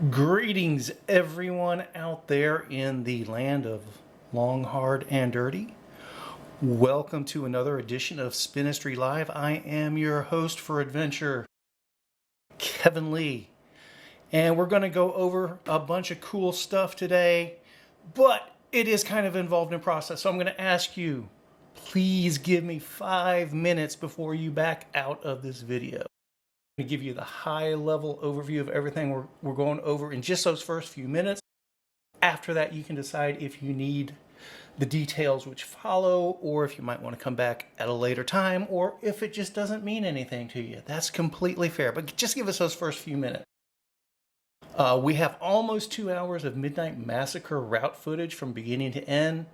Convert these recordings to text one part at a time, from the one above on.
Greetings, everyone out there in the land of long, hard, and dirty. Welcome to another edition of Spinistry Live. I am your host for adventure, Kevin Lee. And we're going to go over a bunch of cool stuff today, but it is kind of involved in process. So I'm going to ask you, please give me 5 minutes before you back out of this video. To give you the high level overview of everything we're going over in just those first few minutes. After that, you can decide if you need the details which follow, or if you might want to come back at a later time, or if it just doesn't mean anything to you. That's completely fair, but just give us those first few minutes. We have almost 2 hours of Midnight Massacre route footage from beginning to end.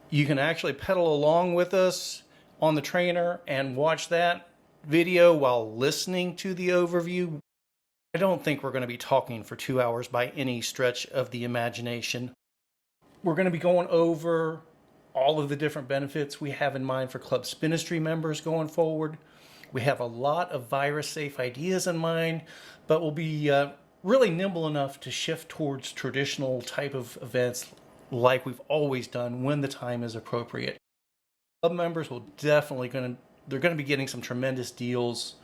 You can actually pedal along with us on the trainer and watch that video while listening to the overview. I don't think we're going to be talking for 2 hours by any stretch of the imagination. We're going to be going over all of the different benefits we have in mind for Club Spinistry members going forward. We have a lot of virus-safe ideas in mind, but we'll be really nimble enough to shift towards traditional type of events like we've always done when the time is appropriate. Club members will definitely they're going to be getting some tremendous deals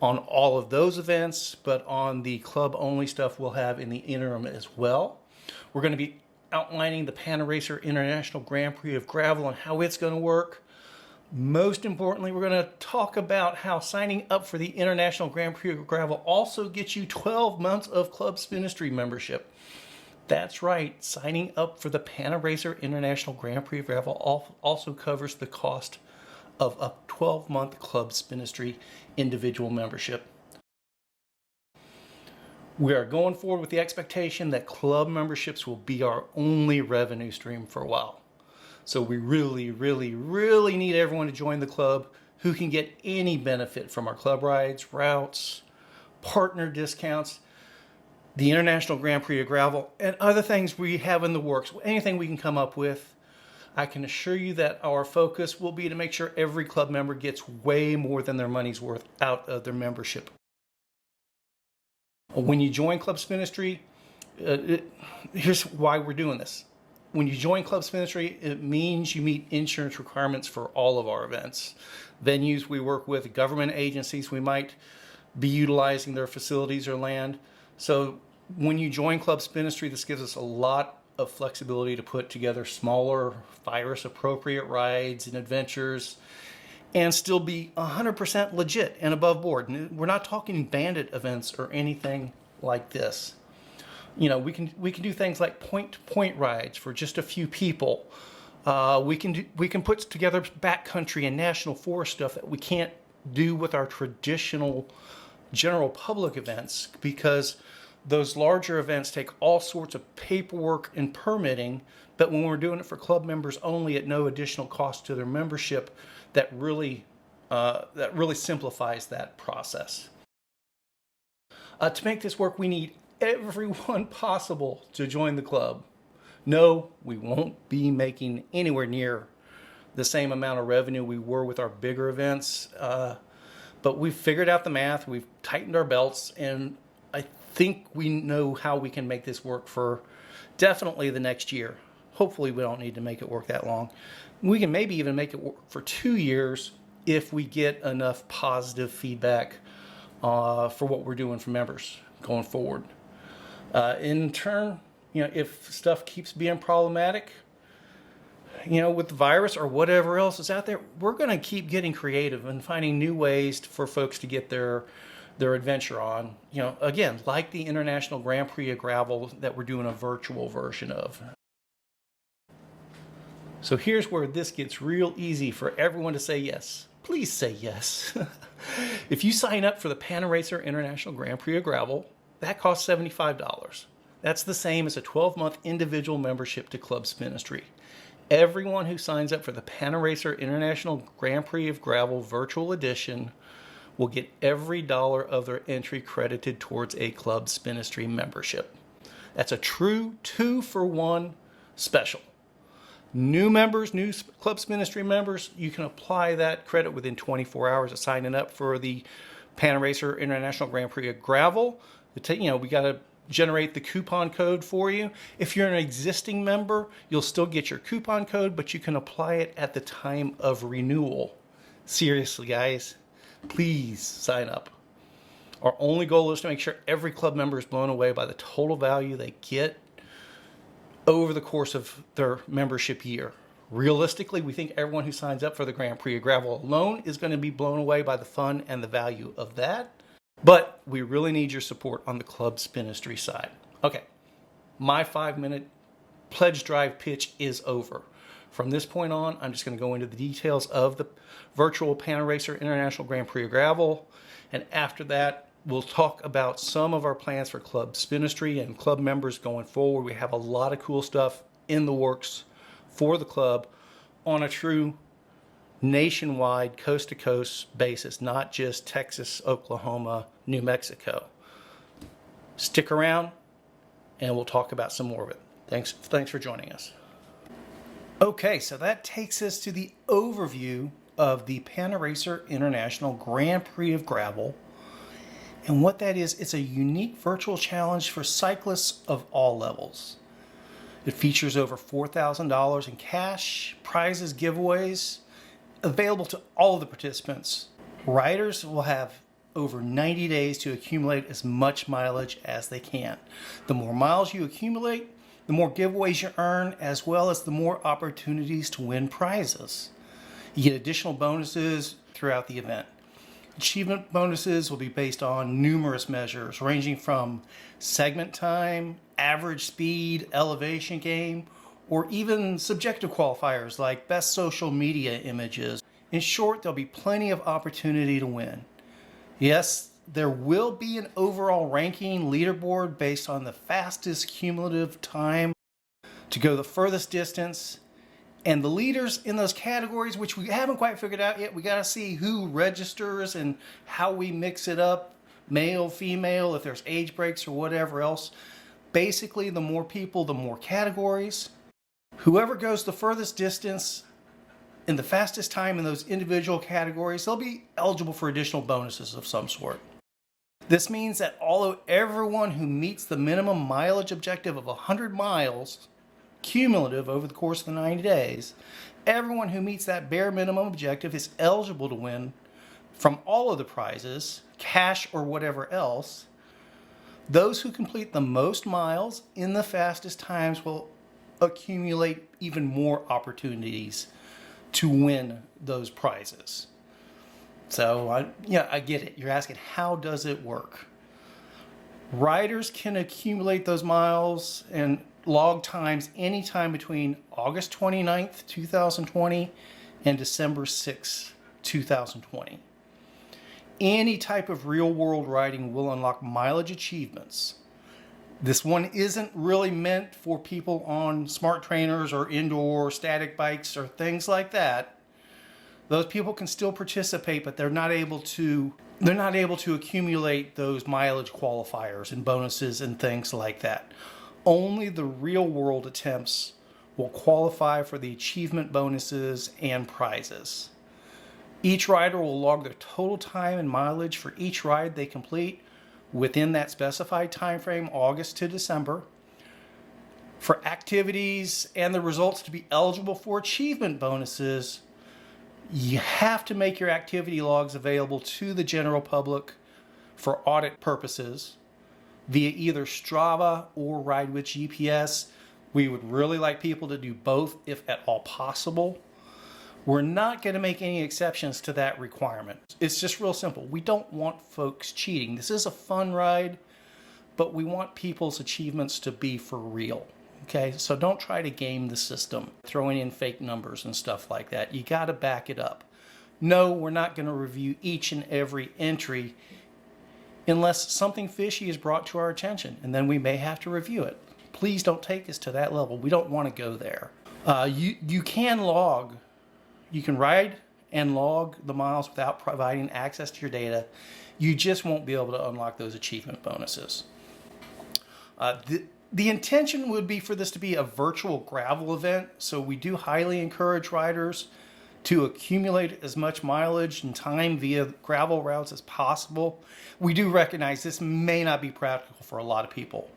on all of those events, but on the club-only stuff we'll have in the interim as well. We're going to be outlining the Panaracer International Grand Prix of Gravel and how it's going to work. Most importantly, we're going to talk about how signing up for the International Grand Prix of Gravel also gets you 12 months of Club Spinistry membership. That's right, signing up for the Panaracer International Grand Prix of Gravel also covers the cost of a 12-month Club Spinistry individual membership. We are going forward with the expectation that club memberships will be our only revenue stream for a while. So we really need everyone to join the club who can get any benefit from our club rides, routes, partner discounts, the International Grand Prix of Gravel, and other things we have in the works. Anything we can come up with. I can assure you that our focus will be to make sure every club member gets way more than their money's worth out of their membership. When you join Club Spinistry, here's why we're doing this. When you join Club Spinistry, it means you meet insurance requirements for all of our events. Venues we work with, government agencies, we might be utilizing their facilities or land. So when you join Club Spinistry, this gives us a lot of flexibility to put together smaller, virus-appropriate rides and adventures and still be 100% legit and above board. We're not talking bandit events or anything like this. You know, we can do things like point-to-point rides for just a few people. We can put together backcountry and national forest stuff that we can't do with our traditional general public events, because those larger events take all sorts of paperwork and permitting, but when we're doing it for club members only at no additional cost to their membership, that really simplifies that process. To make this work, we need everyone possible to join the club. No, we won't be making anywhere near the same amount of revenue we were with our bigger events, but we've figured out the math, we've tightened our belts, and I think we know how we can make this work for definitely the next year. Hopefully we don't need to make it work that long. We can maybe even make it work for 2 years if we get enough positive feedback for what we're doing for members going forward. In turn, you know, if stuff keeps being problematic, you know, with the virus or whatever else is out there, we're going to keep getting creative and finding new ways for folks to get their adventure on. You know, again, like the International Grand Prix of Gravel that we're doing a virtual version of. So here's where this gets real easy for everyone to say yes. Please say yes. If you sign up for the Panaracer International Grand Prix of Gravel, that costs $75. That's the same as a 12-month individual membership to Club Spinistry. Everyone who signs up for the Panaracer International Grand Prix of Gravel Virtual Edition will get every dollar of their entry credited towards a Club Spinistry membership. That's a true 2-for-1 special. New members, new Club Spinistry members, you can apply that credit within 24 hours of signing up for the Panaracer International Grand Prix of Gravel. We got to generate the coupon code for you. If you're an existing member, you'll still get your coupon code, but you can apply it at the time of renewal. Seriously, guys, please sign up. Our only goal is to make sure every club member is blown away by the total value they get over the course of their membership year. Realistically, we think everyone who signs up for the Grand Prix of Gravel alone is going to be blown away by the fun and the value of that. But we really need your support on the club spinistry side. Okay, my 5-minute pledge drive pitch is over. From this point on, I'm just going to go into the details of the virtual Panaracer International Grand Prix of Gravel. And after that, we'll talk about some of our plans for club spinistry and club members going forward. We have a lot of cool stuff in the works for the club on a true nationwide, coast-to-coast basis, not just Texas, Oklahoma, New Mexico. Stick around, and we'll talk about some more of it. Thanks for joining us. Okay, so that takes us to the overview of the Panaracer International Grand Prix of Gravel. And what that is, it's a unique virtual challenge for cyclists of all levels. It features over $4,000 in cash, prizes, giveaways, available to all of the participants. Riders will have over 90 days to accumulate as much mileage as they can. The more miles you accumulate, the more giveaways you earn, as well as the more opportunities to win prizes. You get additional bonuses throughout the event. Achievement bonuses will be based on numerous measures, ranging from segment time, average speed, elevation gain, or even subjective qualifiers like best social media images. In short, there'll be plenty of opportunity to win. Yes, there will be an overall ranking leaderboard based on the fastest cumulative time to go the furthest distance. And the leaders in those categories, which we haven't quite figured out yet, we got to see who registers and how we mix it up, male, female, if there's age breaks or whatever else. Basically, the more people, the more categories. Whoever goes the furthest distance in the fastest time in those individual categories, they'll be eligible for additional bonuses of some sort. This means that although everyone who meets the minimum mileage objective of 100 miles cumulative over the course of the 90 days, everyone who meets that bare minimum objective is eligible to win from all of the prizes, cash or whatever else. Those who complete the most miles in the fastest times will accumulate even more opportunities to win those prizes. So I get it. You're asking, how does it work? Riders can accumulate those miles and log times anytime between August 29th, 2020 and December 6th, 2020. Any type of real-world riding will unlock mileage achievements. This one isn't really meant for people on smart trainers or indoor static bikes or things like that. Those people can still participate, but they're not able to accumulate those mileage qualifiers and bonuses and things like that. Only the real-world attempts will qualify for the achievement bonuses and prizes. Each rider will log their total time and mileage for each ride they complete within that specified time frame, August to December. For activities and the results to be eligible for achievement bonuses, you have to make your activity logs available to the general public for audit purposes via either Strava or Ride with GPS. We would really like people to do both if at all possible. We're not going to make any exceptions to that requirement. It's just real simple. We don't want folks cheating. This is a fun ride, but we want people's achievements to be for real. Okay, so don't try to game the system, throwing in fake numbers and stuff like that. You got to back it up. No, we're not going to review each and every entry unless something fishy is brought to our attention, and then we may have to review it. Please don't take us to that level. We don't want to go there. You can ride and log the miles without providing access to your data. You just won't be able to unlock those achievement bonuses. The intention would be for this to be a virtual gravel event, so we do highly encourage riders to accumulate as much mileage and time via gravel routes as possible. We do recognize this may not be practical for a lot of people.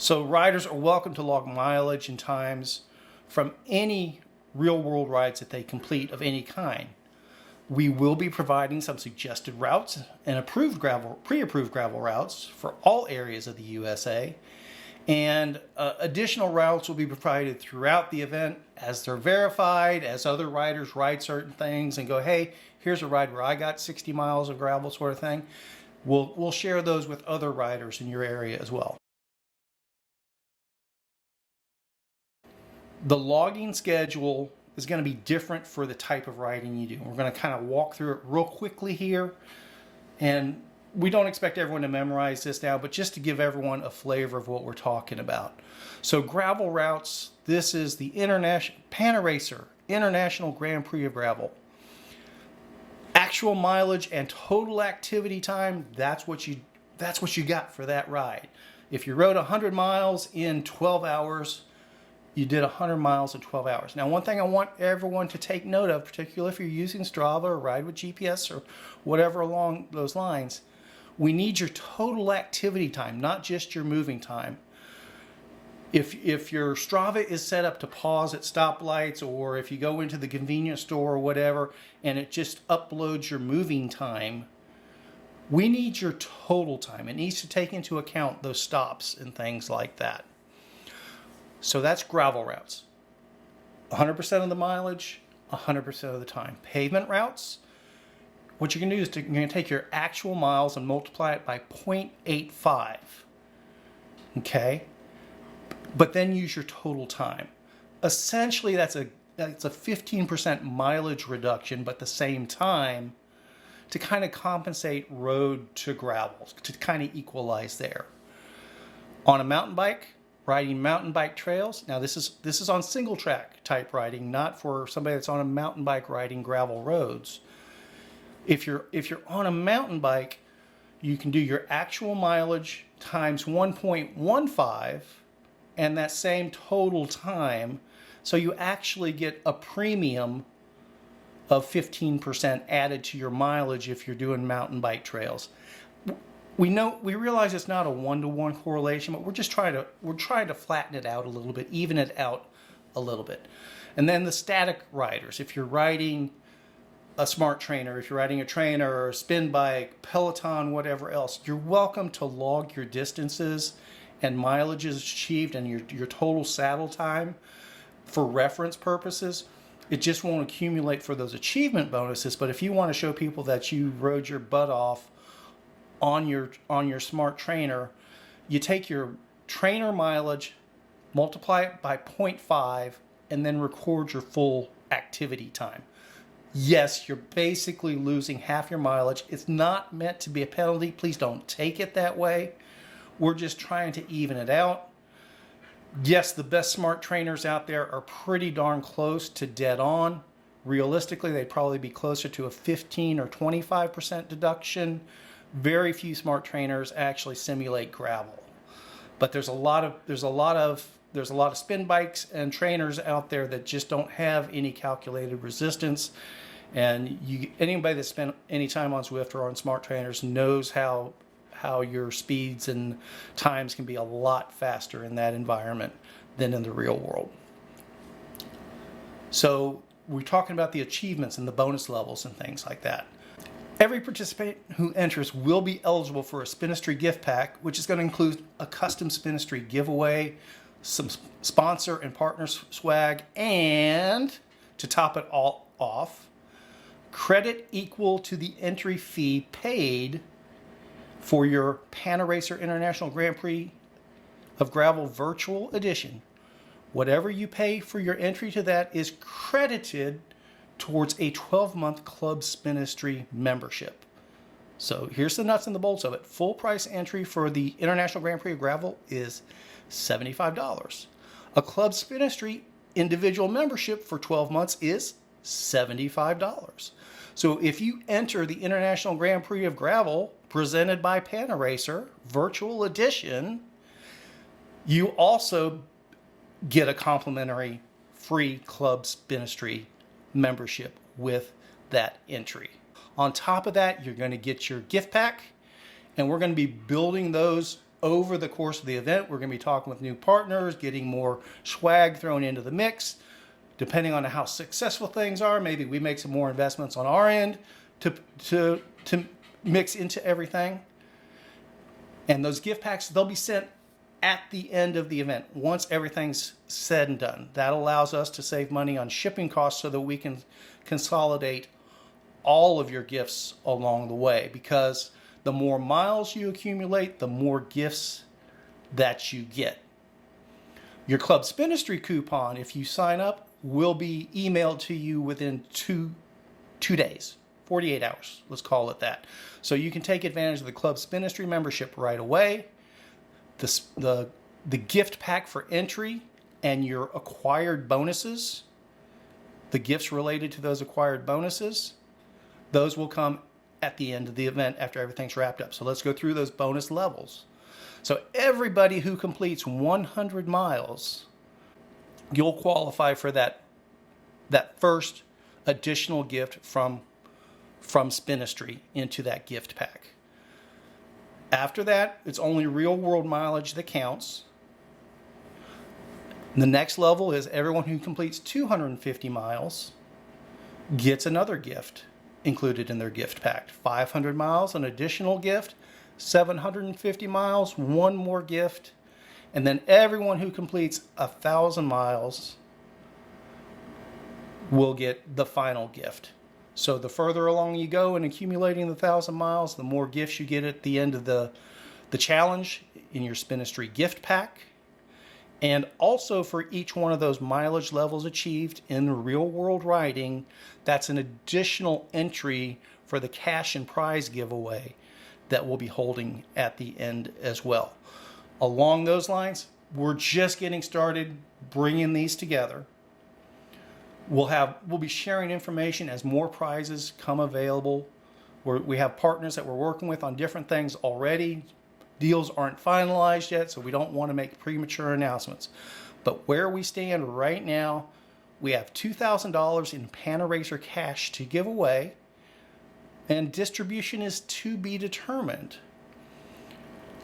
So riders are welcome to log mileage and times from any real-world rides that they complete of any kind. We will be providing some suggested routes and pre-approved gravel routes for all areas of the USA. And additional routes will be provided throughout the event as they're verified, as other riders ride certain things and go, hey, here's a ride where I got 60 miles of gravel, sort of thing. We'll share those with other riders in your area as well. The logging schedule is going to be different for the type of riding you do. We're going to kind of walk through it real quickly here. And we don't expect everyone to memorize this now, but just to give everyone a flavor of what we're talking about. So gravel routes, this is the Panaracer International Grand Prix of Gravel. Actual mileage and total activity time, that's what you got for that ride. If you rode 100 miles in 12 hours, you did 100 miles in 12 hours. Now, one thing I want everyone to take note of, particularly if you're using Strava or Ride with GPS or whatever along those lines, we need your total activity time, not just your moving time. If your Strava is set up to pause at stoplights, or if you go into the convenience store or whatever, and it just uploads your moving time, we need your total time. It needs to take into account those stops and things like that. So that's gravel routes. 100% of the mileage, 100% of the time. Pavement routes, what you're going to do is you're going to take your actual miles and multiply it by 0.85. Okay? But then use your total time. Essentially, that's a 15% mileage reduction, but at the same time, to kind of compensate road to gravel, to kind of equalize there. On a mountain bike, riding mountain bike trails. Now this is on single track type riding, not for somebody that's on a mountain bike riding gravel roads. If you're on a mountain bike, you can do your actual mileage times 1.15 and that same total time. So you actually get a premium of 15% added to your mileage if you're doing mountain bike trails. We realize it's not a one-to-one correlation, but we're trying to flatten it out a little bit, even it out a little bit. And then the static riders, if you're riding a smart trainer, if you're riding a trainer or a spin bike, Peloton, whatever else, you're welcome to log your distances and mileages achieved and your total saddle time for reference purposes. It just won't accumulate for those achievement bonuses, but if you want to show people that you rode your butt off on your smart trainer, you take your trainer mileage, multiply it by 0.5, and then record your full activity time. Yes, you're basically losing half your mileage. It's not meant to be a penalty. Please don't take it that way. We're just trying to even it out. Yes, the best smart trainers out there are pretty darn close to dead on. Realistically, they'd probably be closer to a 15 or 25% deduction. Very few smart trainers actually simulate gravel, but there's a lot of spin bikes and trainers out there that just don't have any calculated resistance. And anybody that spent any time on Zwift or on smart trainers knows how your speeds and times can be a lot faster in that environment than in the real world. So we're talking about the achievements and the bonus levels and things like that. Every participant who enters will be eligible for a Spinistry gift pack, which is going to include a custom Spinistry giveaway, some sponsor and partner swag, and to top it all off, credit equal to the entry fee paid for your Panaracer International Grand Prix of Gravel Virtual Edition. Whatever you pay for your entry to that is credited towards a 12-month Club Spinistry membership. So here's the nuts and the bolts of it. Full price entry for the International Grand Prix of Gravel is $75. A Club Spinistry individual membership for 12 months is $75. So if you enter the International Grand Prix of Gravel presented by Panaracer Virtual Edition, you also get a complimentary free Club Spinistry membership with that entry. On top of that, you're going to get your gift pack, and we're going to be building those over the course of the event, we're going to be talking with new partners, getting more swag thrown into the mix. Depending on how successful things are, maybe we make some more investments on our end to mix into everything. And those gift packs, they'll be sent at the end of the event, once everything's said and done. That allows us to save money on shipping costs so that we can consolidate all of your gifts along the way, because the more miles you accumulate, the more gifts that you get. Your Club Spinistry coupon, if you sign up, will be emailed to you within two days, 48 hours, let's call it that. So you can take advantage of the Club Spinistry membership right away. The gift pack for entry and your acquired bonuses, the gifts related to those acquired bonuses, those will come at the end of the event after everything's wrapped up. So let's go through those bonus levels. So everybody who completes 100 miles, you'll qualify for that first additional gift from Spinistry into that gift pack. After that, it's only real world mileage that counts. The next level is everyone who completes 250 miles gets another gift included in their gift pack. 500 miles, an additional gift. 750 miles, one more gift. And then everyone who completes 1,000 miles will get the final gift. So the further along you go in accumulating the 1,000 miles, the more gifts you get at the end of the challenge in your Spinistry gift pack. And also for each one of those mileage levels achieved in the real world riding, that's an additional entry for the cash and prize giveaway that we'll be holding at the end as well. Along those lines, we're just getting started bringing these together. We'll be sharing information as more prizes come available. We have partners that we're working with on different things already. Deals aren't finalized yet, so we don't want to make premature announcements. But where we stand right now, we have $2,000 in Panaracer cash to give away, and distribution is to be determined.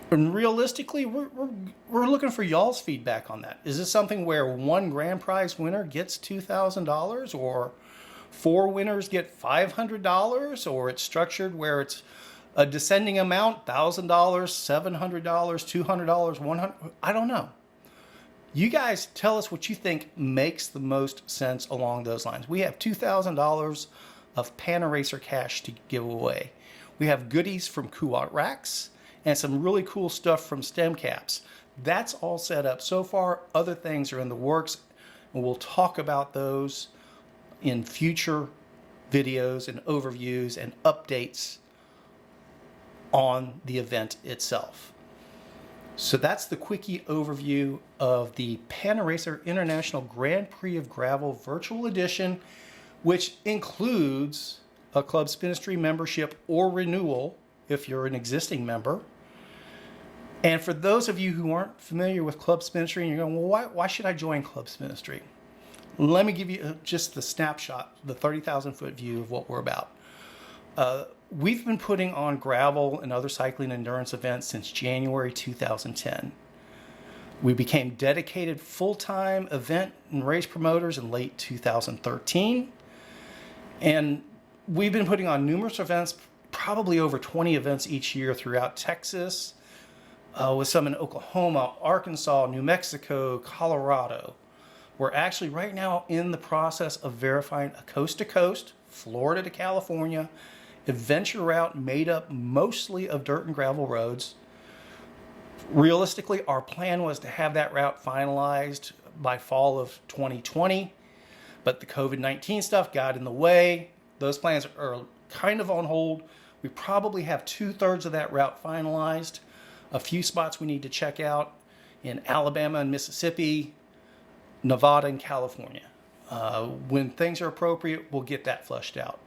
And realistically, we're looking for y'all's feedback on that. Is this something where one grand prize winner gets $2,000, or 4 winners get $500, or it's structured where it's a descending amount, $1,000, $700, $200, $100? I don't know. You guys tell us what you think makes the most sense along those lines. We have $2,000 of Panaracer cash to give away. We have goodies from Kuat Racks and some really cool stuff from Stem Caps. That's all set up so far. Other things are in the works, and we'll talk about those in future videos and overviews and updates on the event itself. So that's the quickie overview of the Panaracer International Grand Prix of Gravel Virtual Edition, which includes a Club Spinistry membership or renewal if you're an existing member. And for those of you who aren't familiar with Club Spinistry and you're going, well, why should I join Club Spinistry? Let me give you just the snapshot, the 30,000 foot view of what we're about. We've been putting on gravel and other cycling endurance events since January 2010. We became dedicated full-time event and race promoters in late 2013. And we've been putting on numerous events, probably over 20 events each year throughout Texas, with some in Oklahoma, Arkansas, New Mexico, Colorado. We're actually right now in the process of verifying a coast-to-coast, Florida to California, adventure route made up mostly of dirt and gravel roads. Realistically, our plan was to have that route finalized by fall of 2020, but the COVID-19 stuff got in the way. Those plans are kind of on hold. We probably have 2/3 of that route finalized. A few spots we need to check out in Alabama and Mississippi, Nevada and California. When things are appropriate, we'll get that flushed out.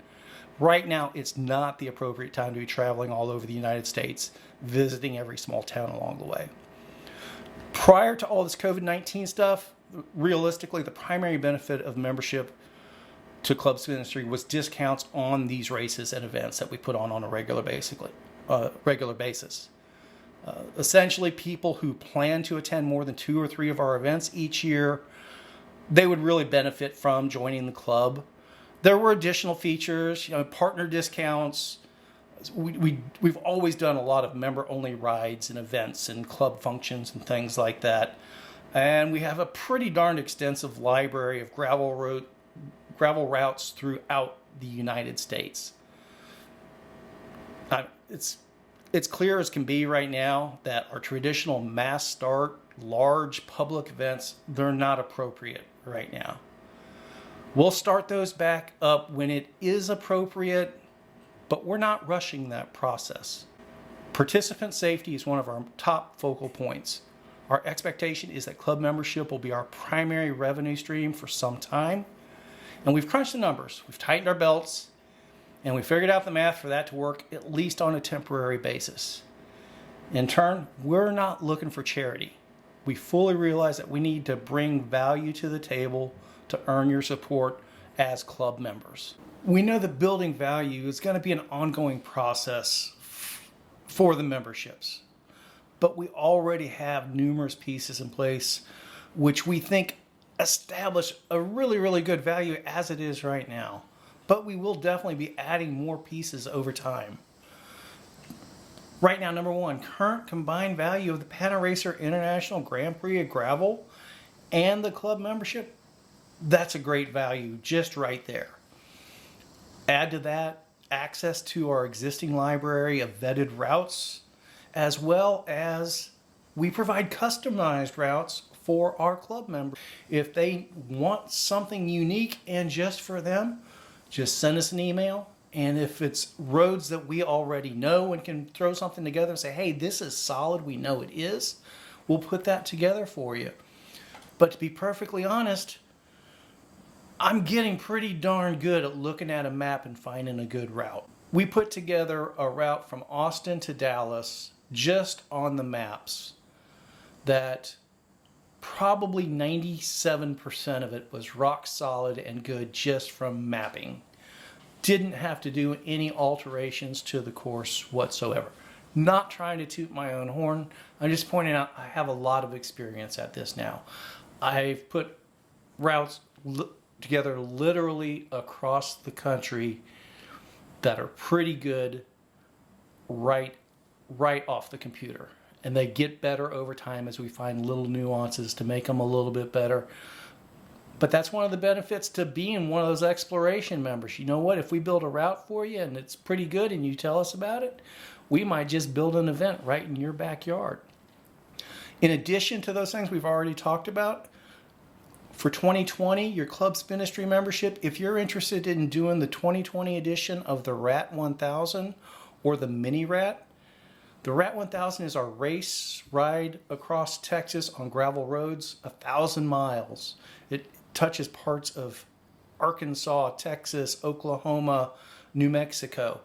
Right now, it's not the appropriate time to be traveling all over the United States, visiting every small town along the way. Prior to all this COVID-19 stuff, realistically, the primary benefit of membership to Club Spinistry was discounts on these races and events that we put on a regular basis. Essentially, people who plan to attend more than 2 or 3 of our events each year, they would really benefit from joining the club. There were additional features, partner discounts. We've always done a lot of member-only rides and events and club functions and things like that. And we have a pretty darn extensive library of gravel routes throughout the United States. It's clear as can be right now that our traditional mass start, large public events, they're not appropriate right now. We'll start those back up when it is appropriate, but we're not rushing that process. Participant safety is one of our top focal points. Our expectation is that club membership will be our primary revenue stream for some time, and we've crunched the numbers. We've tightened our belts, and we figured out the math for that to work at least on a temporary basis. In turn, we're not looking for charity. We fully realize that we need to bring value to the table to earn your support as club members. We know that building value is going to be an ongoing process for the memberships, but we already have numerous pieces in place which we think establish a really, really good value as it is right now. But we will definitely be adding more pieces over time. Right now, number one, current combined value of the Panaracer International Grand Prix of Gravel and the club membership, that's a great value just right there. Add to that access to our existing library of vetted routes, as well as we provide customized routes for our club members. If they want something unique and just for them, just send us an email, and if it's roads that we already know and can throw something together and say, hey, this is solid, we know it is, we'll put that together for you. But to be perfectly honest, I'm getting pretty darn good at looking at a map and finding a good route. We put together a route from Austin to Dallas just on the maps that probably 97% of it was rock solid and good just from mapping. Didn't have to do any alterations to the course whatsoever. Not trying to toot my own horn. I'm just pointing out I have a lot of experience at this now. I've put routes together literally across the country that are pretty good right off the computer. And they get better over time as we find little nuances to make them a little bit better. But that's one of the benefits to being one of those exploration members. You know what? If we build a route for you and it's pretty good and you tell us about it, we might just build an event right in your backyard. In addition to those things we've already talked about, for 2020, your Club Spinistry membership, if you're interested in doing the 2020 edition of the Rat 1000 or the Mini Rat, the Rat 1000 is our race ride across Texas on gravel roads, 1,000 miles. It touches parts of Arkansas, Texas, Oklahoma, New Mexico.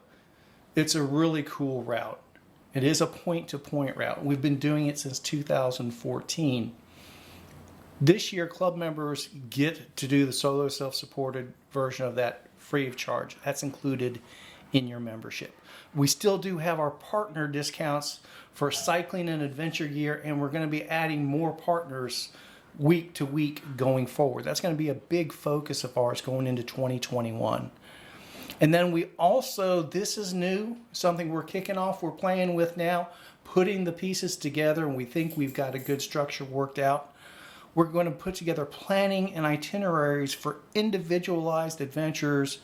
It's a really cool route. It is a point-to-point route. We've been doing it since 2014. This year, club members get to do the solo self-supported version of that free of charge. That's included in your membership. We still do have our partner discounts for cycling and adventure gear, and we're going to be adding more partners week to week going forward. That's going to be a big focus of ours going into 2021. And then we also, this is new, something we're kicking off, we're playing with now, putting the pieces together, and we think we've got a good structure worked out. We're going to put together planning and itineraries for individualized adventures,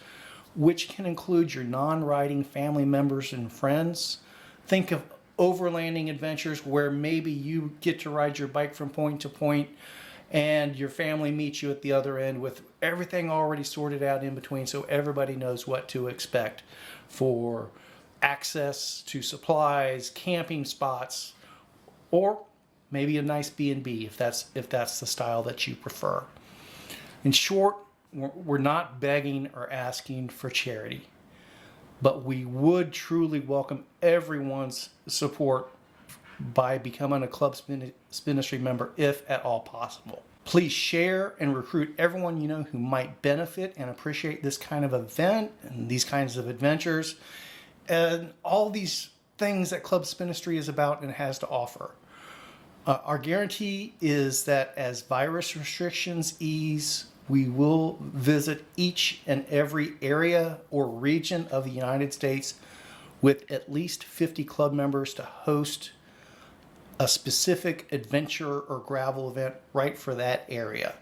which can include your non-riding family members and friends. Think of overlanding adventures where maybe you get to ride your bike from point to point and your family meets you at the other end with everything already sorted out in between, so everybody knows what to expect for access to supplies, camping spots, or maybe a nice B&B if that's the style that you prefer. In short, we're not begging or asking for charity, but we would truly welcome everyone's support by becoming a Club Spinistry member if at all possible. Please share and recruit everyone you know who might benefit and appreciate this kind of event and these kinds of adventures. And all these things that Club Spinistry is about and has to offer. Our guarantee is that as virus restrictions ease, we will visit each and every area or region of the United States with at least 50 club members to host a specific adventure or gravel event right for that area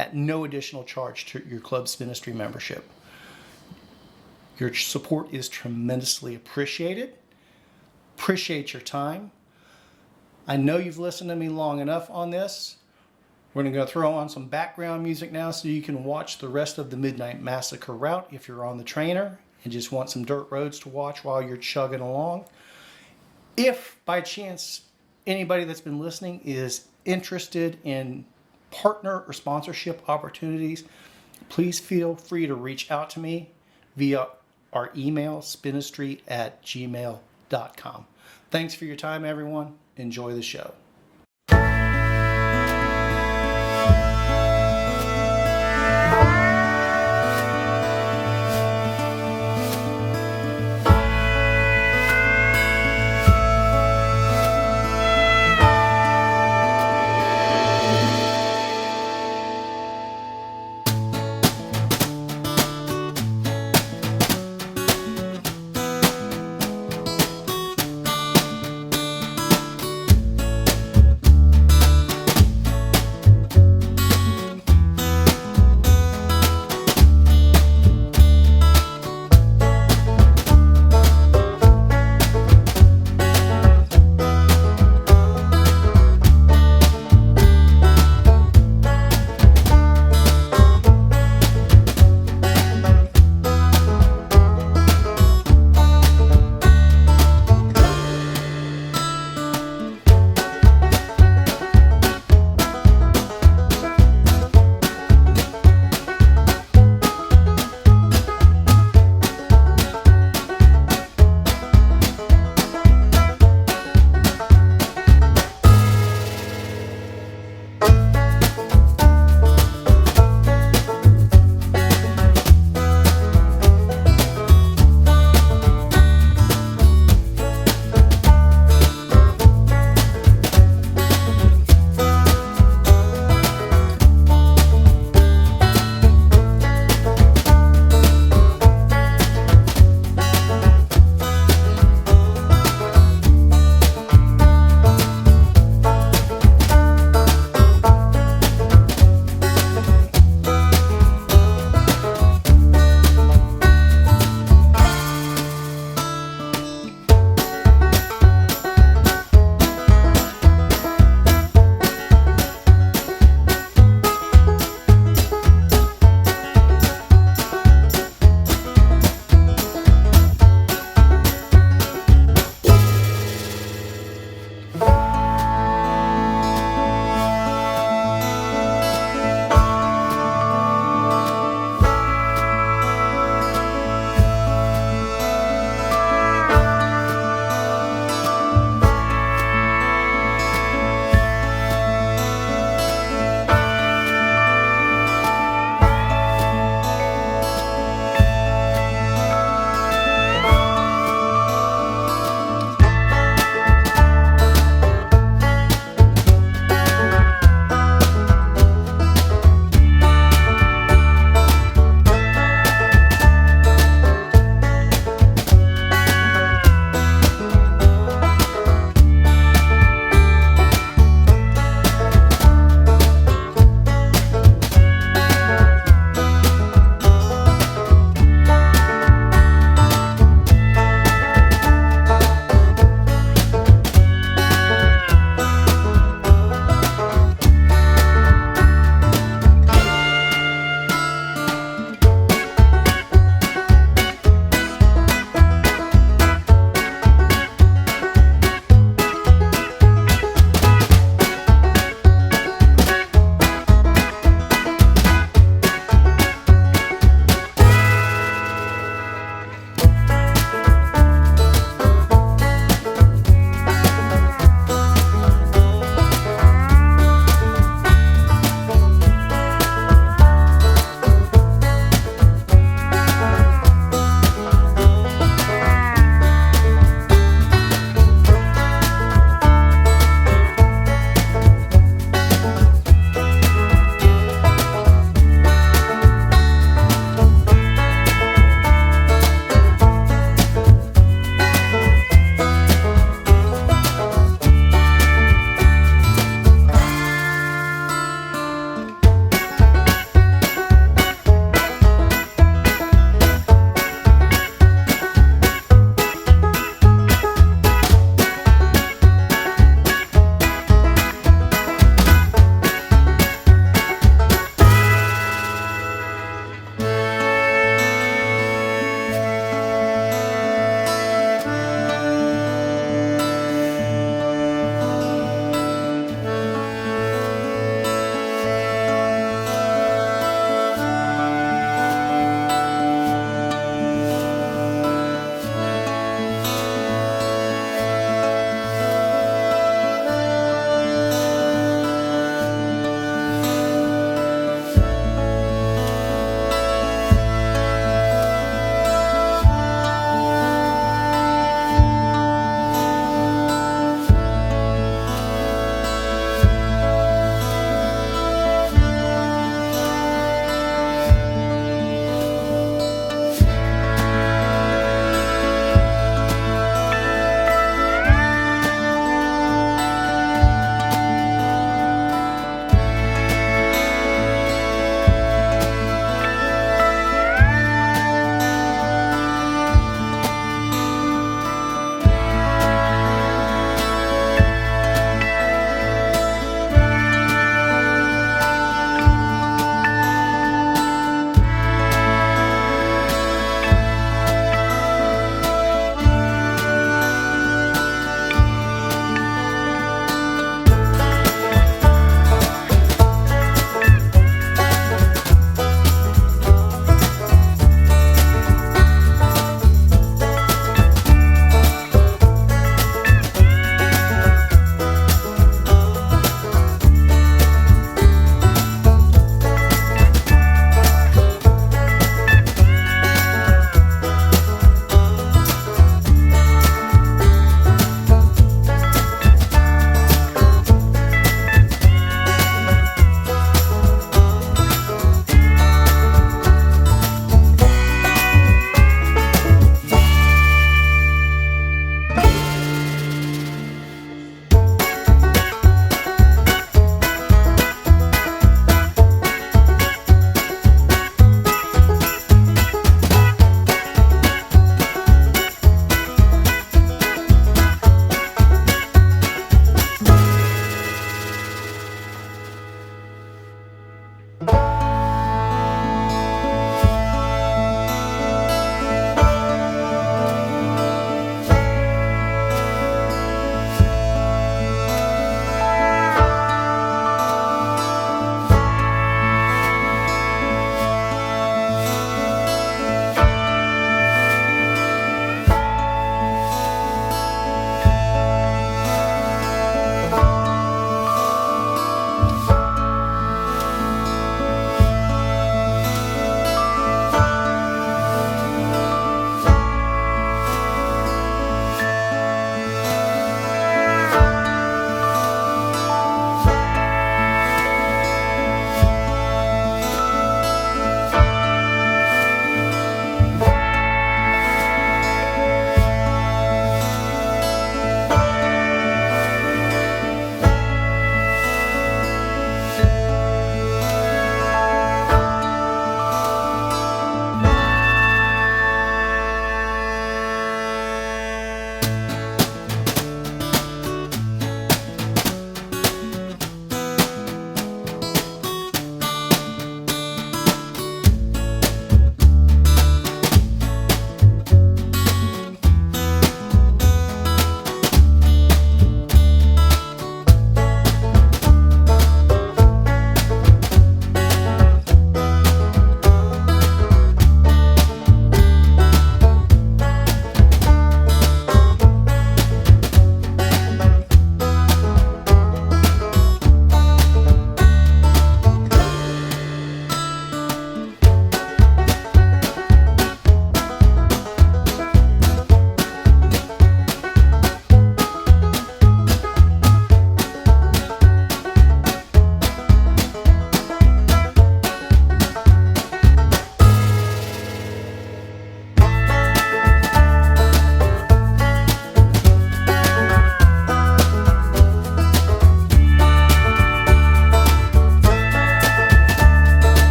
at no additional charge to your Club Spinistry membership. Your support is tremendously appreciated. Appreciate your time. I know you've listened to me long enough on this. We're going to throw on some background music now so you can watch the rest of the Midnight Massacre route if you're on the trainer and just want some dirt roads to watch while you're chugging along. If by chance anybody that's been listening is interested in partner or sponsorship opportunities, please feel free to reach out to me via our email, spinistry@gmail.com. Thanks for your time, everyone. Enjoy the show.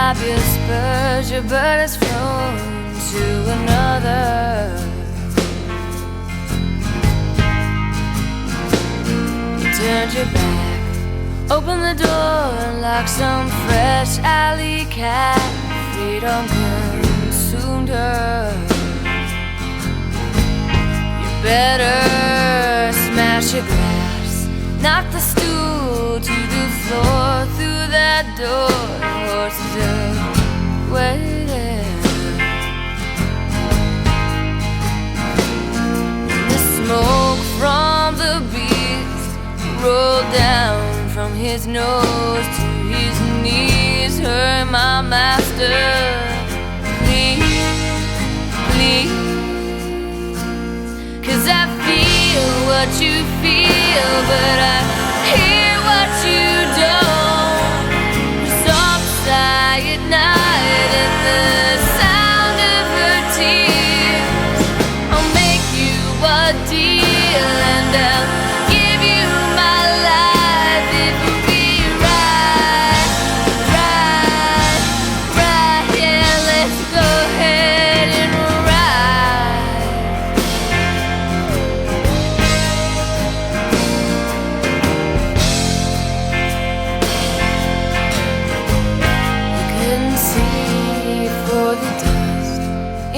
flap your spurs, your bird has flown to another. You turned your back, opened the door like some fresh alley cat. Freedom consumed her. You better smash your glass, knock the stool to the floor. Through that door, horses are waiting. The smoke from the beast rolled down from his nose to his knees. Hurry, my master, please, please. 'Cause I feel what you feel, but I hear what you don't. Soft sigh at night and the sound of her tears. I'll make you a deal and I'll give you my life if you be right, right, right. Yeah, let's go ahead and ride. You couldn't see for the dust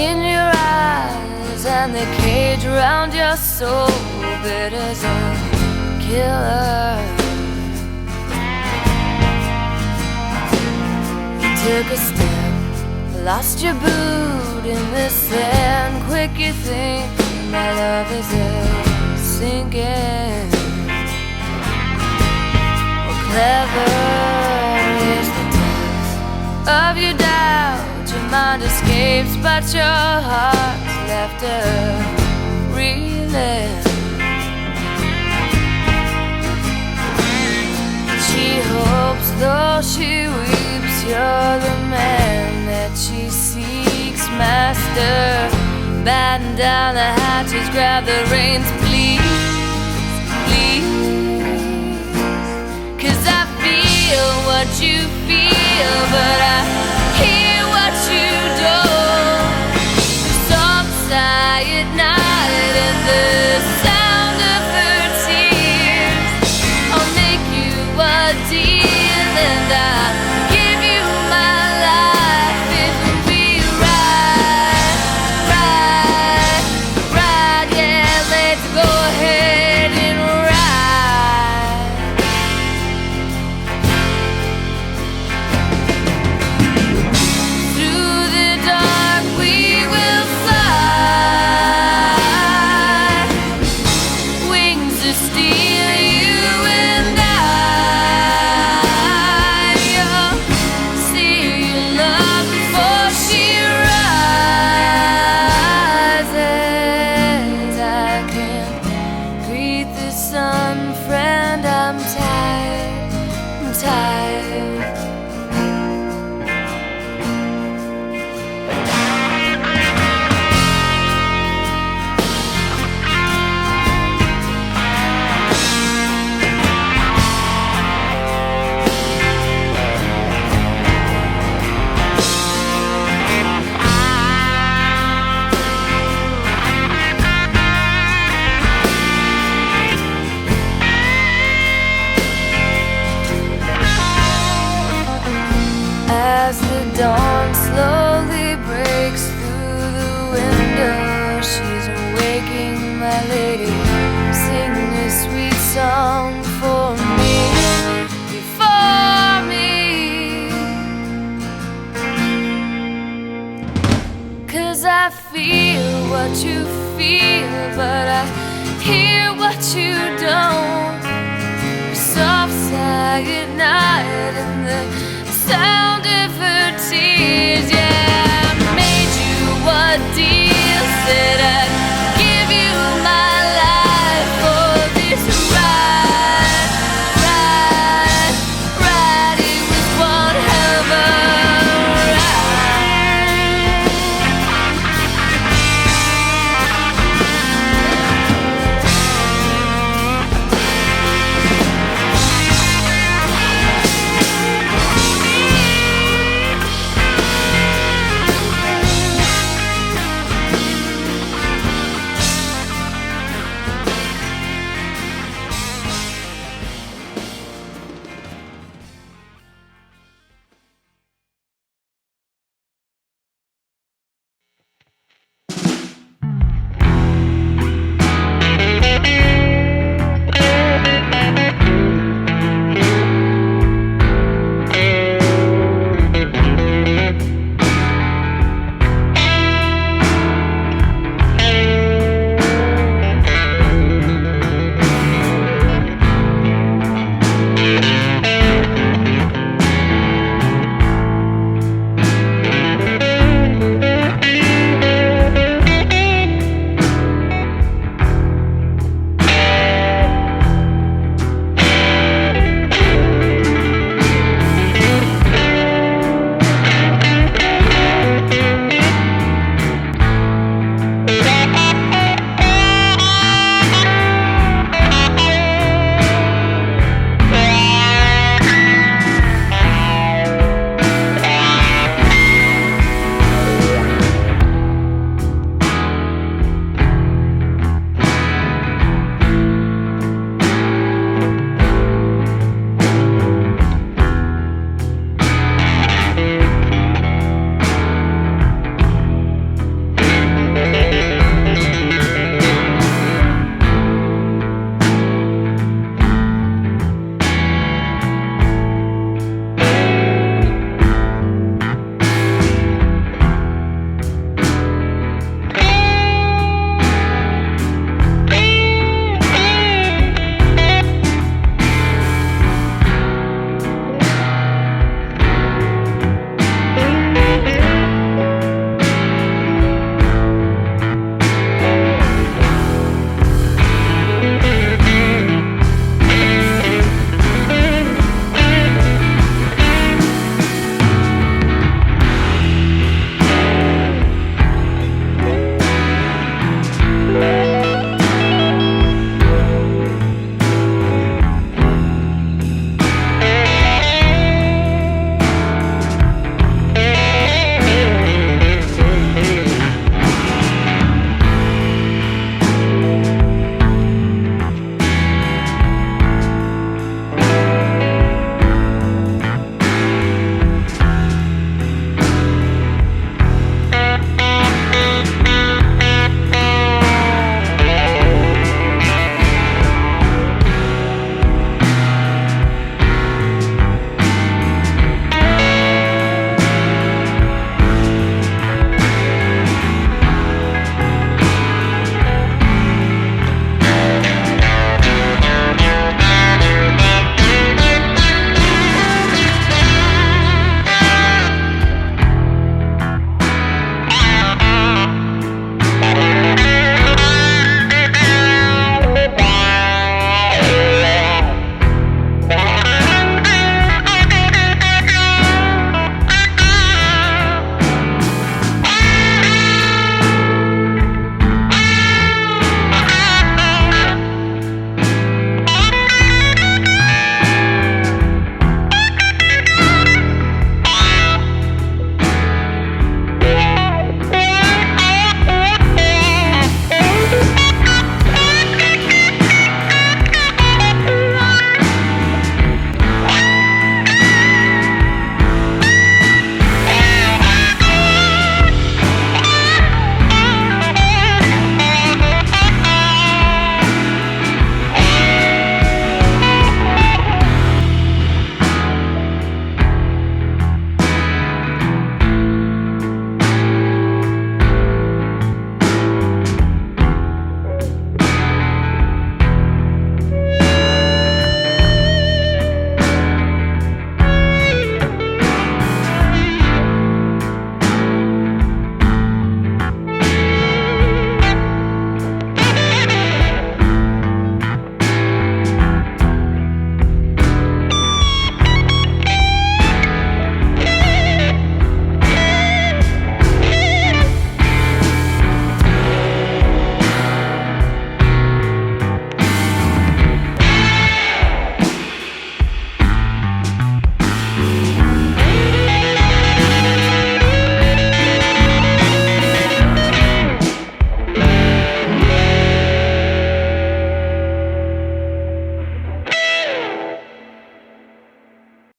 in your eyes and the cage around your soul, bitter as a killer. You took a step, lost your boot in the sand. Quick you think my love is a sinking. Well, clever is the depth of your doubt. Your mind escapes, but your heart's left a reeling. She hopes, though she weeps, you're the man that she seeks. Master, batten down the hatches, grab the reins, please, please. 'Cause I feel what you feel, but I hear what you don't. Soft sigh at night and the sound of her tears. I'll make you a deal and I'll give you my life if we ride, ride, ride. Yeah, let's go ahead and ride. Through the dark we will fly, wings of steel, you and I. You'll see your love before she rises. I can't greet the sun, friend, I'm tired, I'm tired. As the dawn slowly breaks through the window, she's waking my lady. Sing a sweet song for me, before me. 'Cause I feel what you feel, but I hear what you don't. Soft sigh at night and the sound of